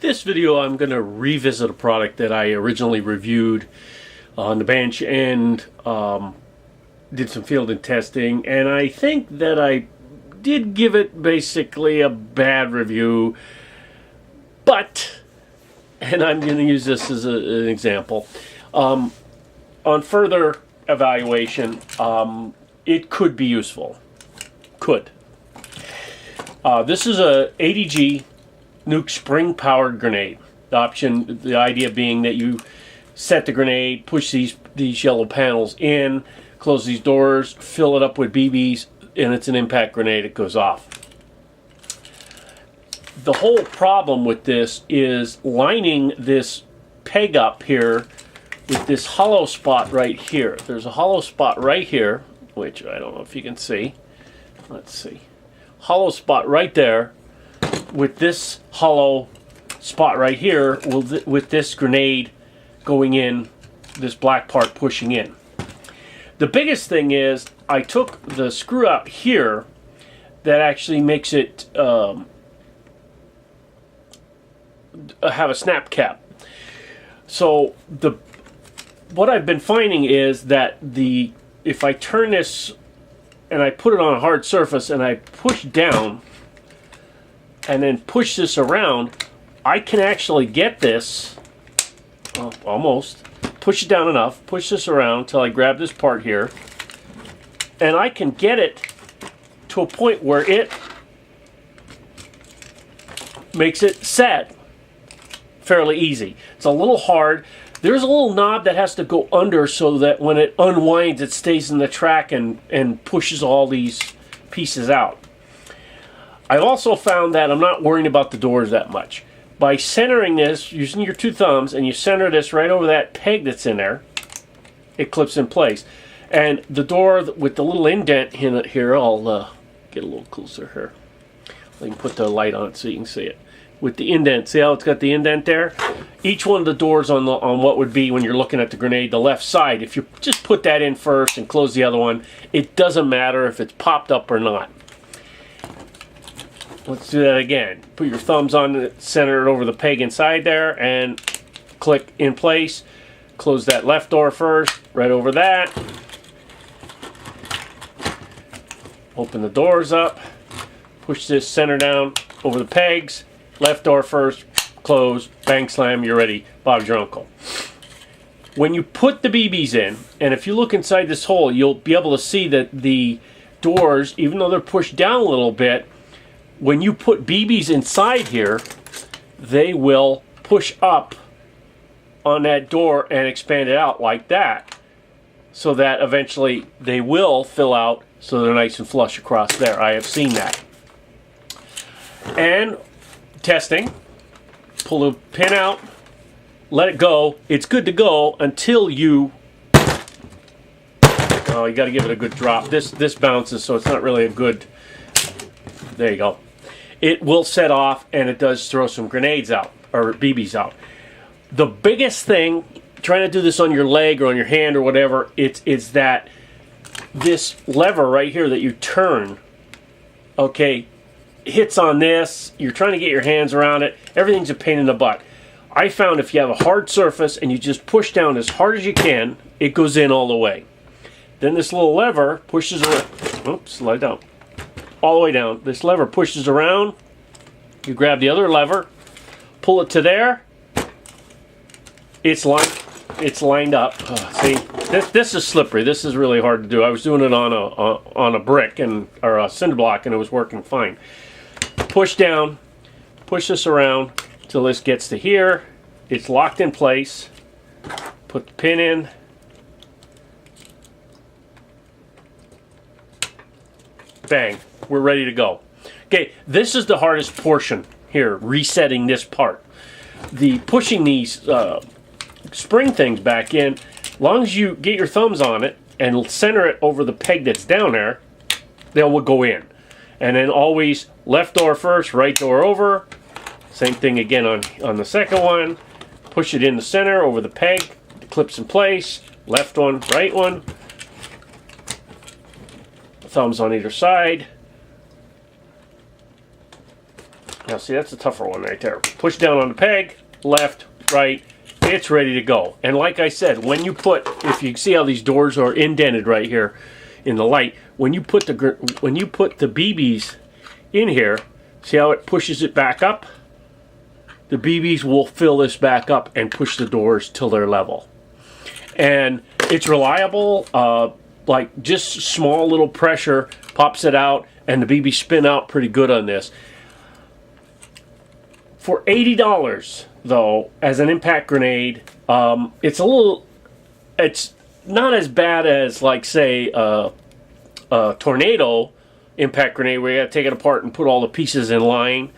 This video I'm going to revisit a product that I originally reviewed on the bench and did some field and testing, and I think that I did give it basically a bad review, but, and I'm going to use this as an example, on further evaluation, it could be useful. Could. This is a ADG NUKE Spring Powered grenade. The idea being that you set the grenade, push these yellow panels in, close these doors, fill it up with BBs, and it's an impact grenade. It goes off. The whole problem with this is lining this peg up here with this hollow spot right here. There's a hollow spot right here, which I don't know if you can see. Let's see. Hollow spot right there with this hollow spot right here with this grenade going in, this black part pushing in. The biggest thing is I took the screw out here that actually makes it have a snap cap. So what I've been finding is that if I turn this and I put it on a hard surface and I push down and then push this around, I can actually get this, almost, push it down enough, push this around until I grab this part here, and I can get it to a point where it makes it set fairly easy. It's a little hard. There's a little knob that has to go under so that when it unwinds, it stays in the track and pushes all these pieces out. I've also found that I'm not worrying about the doors that much. By centering this, using your two thumbs, and you center this right over that peg that's in there, it clips in place. And the door with the little indent in it here, I'll get a little closer here. I can put the light on it so you can see it. With the indent, see how it's got the indent there? Each one of the doors on what would be, when you're looking at the grenade, the left side, if you just put that in first and close the other one, it doesn't matter if it's popped up or not. Let's do that again. Put your thumbs on it, center it over the peg inside there, and click in place. Close that left door first, right over that. Open the doors up. Push this center down over the pegs. Left door first, close, bang slam, you're ready. Bob's your uncle. When you put the BBs in, and if you look inside this hole, you'll be able to see that the doors, even though they're pushed down a little bit, when you put BBs inside here, they will push up on that door and expand it out like that, so that eventually they will fill out so they're nice and flush across there. I have seen that. And testing, pull the pin out, let it go. It's good to go until you got to give it a good drop. This bounces, so it's not really a good, there you go. It will set off, and it does throw some grenades out, or BBs out. The biggest thing, trying to do this on your leg or on your hand or whatever, it's that this lever right here that you turn, okay, hits on this, you're trying to get your hands around it, everything's a pain in the butt. I found if you have a hard surface and you just push down as hard as you can, it goes in all the way. Then this little lever pushes around, oops, slide down, all the way down. This lever pushes around, you grab the other lever, pull it to there, it's lined up. See, this is slippery. This is really hard to do. I was doing it on a brick or a cinder block, and it was working fine. Push down, push this around till this gets to here. It's locked in place. Put the pin in. Bang, we're ready to go. Okay, this is the hardest portion here, resetting this part. The pushing these spring things back in, as long as you get your thumbs on it and center it over the peg that's down there, they will go in. And then always left door first, right door over. Same thing again on the second one. Push it in the center over the peg, it clips in place. Left one, right one. Thumbs on either side. Now see, that's a tougher one right there. Push down on the peg, left, right, it's ready to go. And like I said, when you put, if you see how these doors are indented right here in the light, when you put the BBs in here, see how it pushes it back up? The BBs will fill this back up and push the doors till they're level. And it's reliable, like just small little pressure pops it out, and the BBs spin out pretty good on this. For $80 though, as an impact grenade, it's not as bad as, like, say, a tornado impact grenade where you got to take it apart and put all the pieces in line.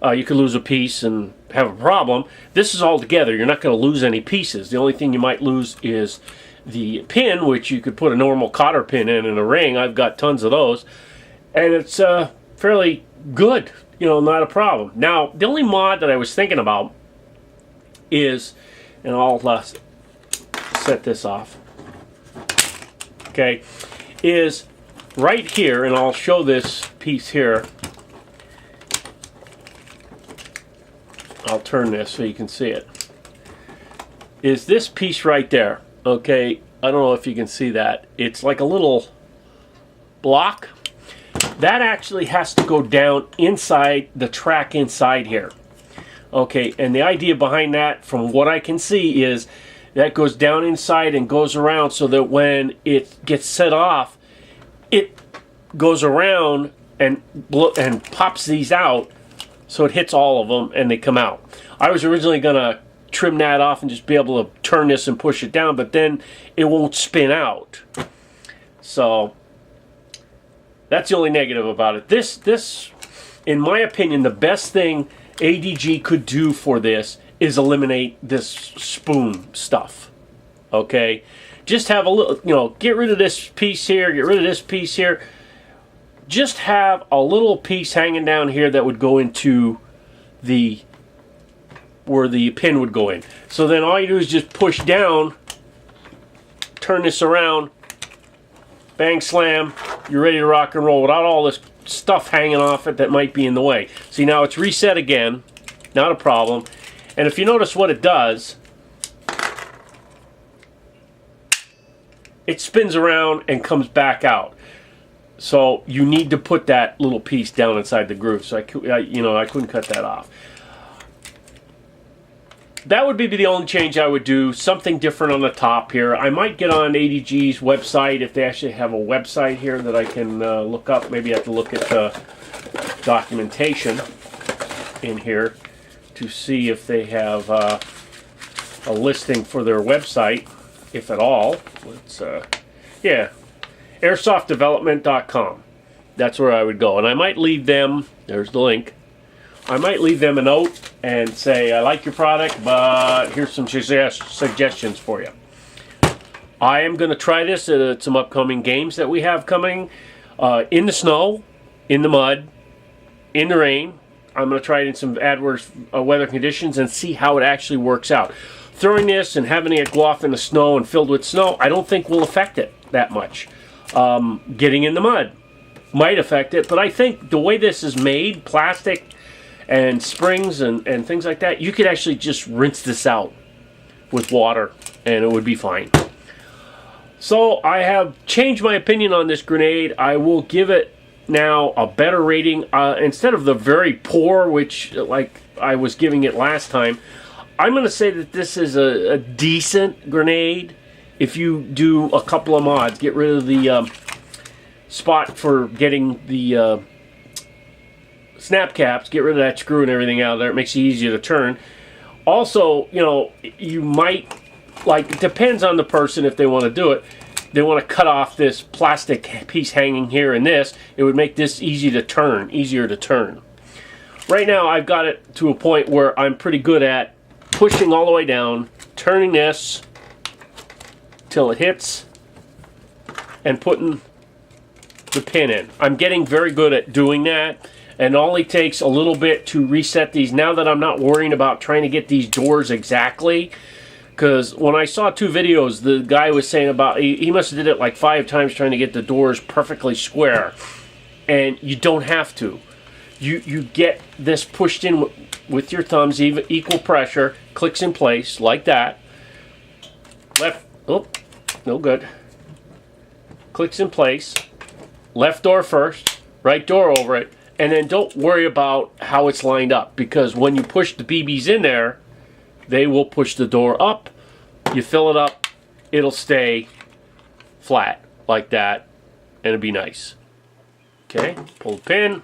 You could lose a piece and have a problem. This is all together. You're not going to lose any pieces. The only thing you might lose is the pin, which you could put a normal cotter pin in a ring. I've got tons of those. And it's fairly good. You know, not a problem. Now, the only mod that I was thinking about is, and I'll set this off, okay, is right here, and I'll show this piece here. I'll turn this so you can see it. Is this piece right there, okay? I don't know if you can see that. It's like a little block. That actually has to go down inside the track inside here. Okay, and the idea behind that, from what I can see, is that goes down inside and goes around so that when it gets set off, it goes around and pops these out so it hits all of them and they come out. I was originally going to trim that off and just be able to turn this and push it down, but then it won't spin out. So that's the only negative about it. This, in my opinion, the best thing ADG could do for this is eliminate this spoon stuff. Okay? Just have a little, you know, get rid of this piece here, get rid of this piece here. Just have a little piece hanging down here that would go into where the pin would go in. So then all you do is just push down, turn this around, bang, slam, you're ready to rock and roll without all this stuff hanging off it that might be in the way. See, now it's reset again, not a problem. And if you notice what it does, it spins around and comes back out. So you need to put that little piece down inside the groove. So I couldn't cut that off. That would be the only change I would do. Something different on the top here. I might get on ADG's website if they actually have a website here that I can look up. Maybe I have to look at the documentation in here to see if they have a listing for their website, if at all. Let's, yeah, airsoftdevelopment.com. That's where I would go. And I might leave them, there's the link, I might leave them a note and say, I like your product, but here's some suggestions for you. I am going to try this at some upcoming games that we have coming in the snow, in the mud, in the rain. I'm going to try it in some adverse weather conditions and see how it actually works out. Throwing this and having it go off in the snow and filled with snow, I don't think will affect it that much. Getting in the mud might affect it, but I think the way this is made, plastic and springs and things like that, you could actually just rinse this out with water and it would be fine. So I have changed my opinion on this grenade. I will give it now a better rating. Instead of the very poor, which like I was giving it last time, I'm going to say that this is a decent grenade. If you do a couple of mods, get rid of the spot for getting the snap caps, get rid of that screw and everything out of there. It makes it easier to turn. Also, you know, you might, like, it depends on the person if they want to do it. They want to cut off this plastic piece hanging here and this. It would make this easier to turn. Right now, I've got it to a point where I'm pretty good at pushing all the way down, turning this till it hits, and putting the pin in. I'm getting very good at doing that. And it only takes a little bit to reset these now that I'm not worrying about trying to get these doors exactly. Because when I saw 2 videos, the guy was saying about, he must have did it like 5 times trying to get the doors perfectly square. And you don't have to. you get this pushed in with your thumbs, even equal pressure, clicks in place like that. Left, oh, no good. Clicks in place. Left door first, right door over it, and then don't worry about how it's lined up, because when you push the BBs in there, they will push the door up. You fill it up, it'll stay flat like that, and it'll be nice. Okay, pull the pin,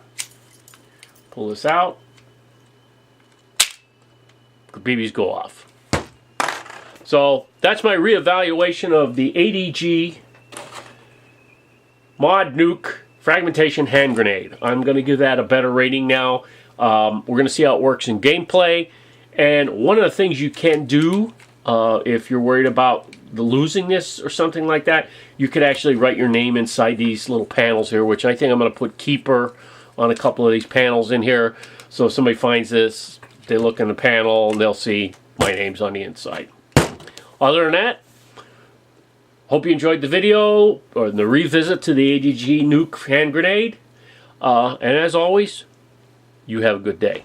pull this out, the BBs go off. So that's my reevaluation of the ADG Mod Nuke Fragmentation Hand Grenade. I'm going to give that a better rating now. We're going to see how it works in gameplay. And one of the things you can do, if you're worried about losing this or something like that, you could actually write your name inside these little panels here, which I think I'm going to put Keeper on a couple of these panels in here. So if somebody finds this, they look in the panel and they'll see my name's on the inside. Other than that, hope you enjoyed the video, or the revisit to the ADG Nuke hand grenade. And as always, you have a good day.